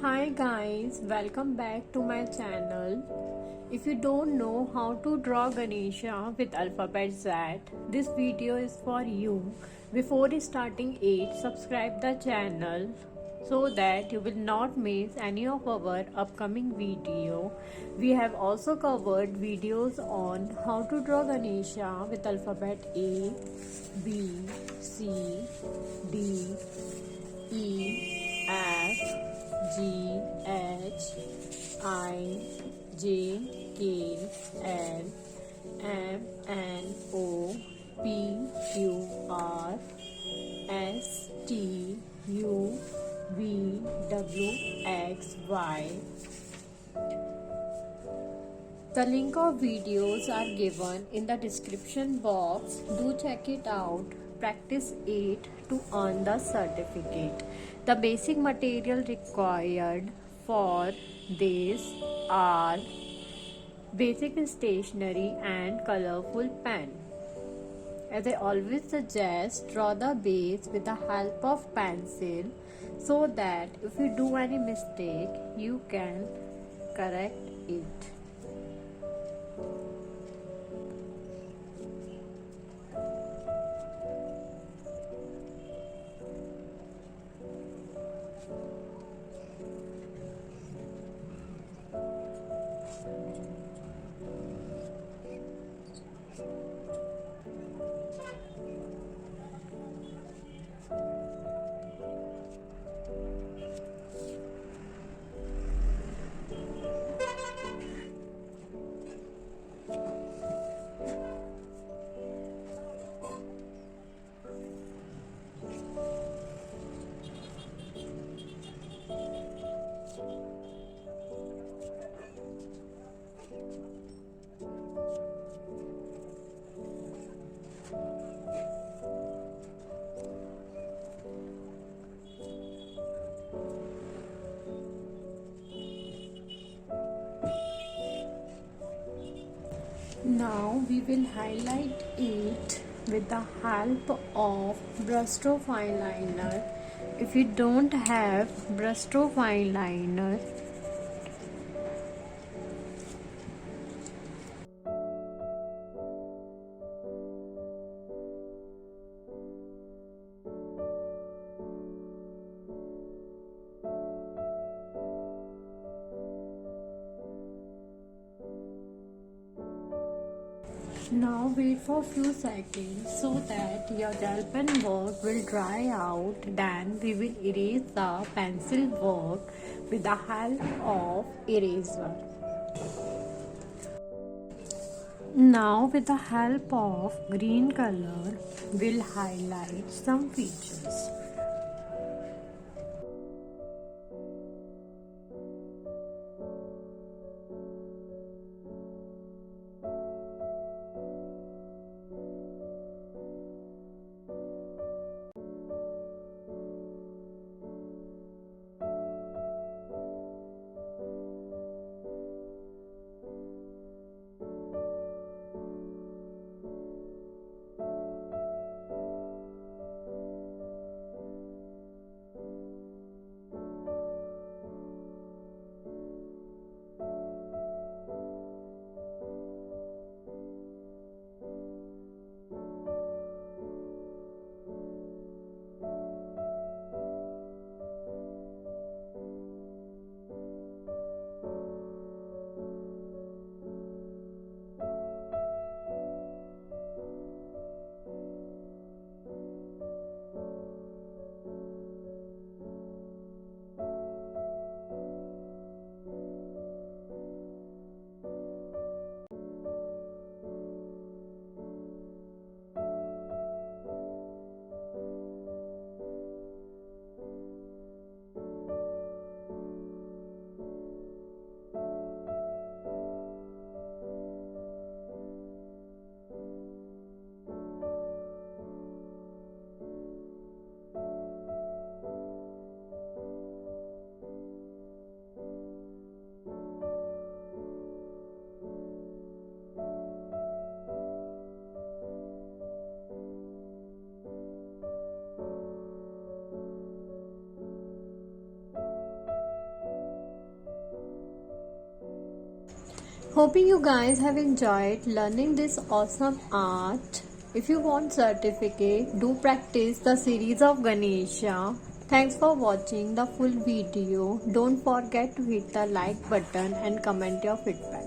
Hi guys, welcome back to my channel. If you don't know how to draw Ganesha with alphabet Z, this video is for you. Before starting it, subscribe the channel so that you will not miss any of our upcoming video. We have also covered videos on how to draw Ganesha with alphabet A, B, C, D, E, F, G, H, I, J, K, L, M, N, O, P, Q, R, S, T, U, V, W, X, Y. The link of videos are given in the description box. Do check it out. Practice it to earn the certificate. The basic material required for this are basic stationery and colorful pen. As I always suggest, draw the base with the help of pencil so that if you do any mistake, you can correct it. Now we will highlight it with the help of brushstroke eyeliner. If you don't have brushstroke eyeliner, now wait for few seconds so that your gel pen work will dry out. Then we will erase the pencil work with the help of eraser. Now with the help of green color, we'll highlight some features. Hoping you guys have enjoyed learning this awesome art. If you want certificate, do practice the series of Ganesha. Thanks for watching the full video. Don't forget to hit the like button and comment your feedback.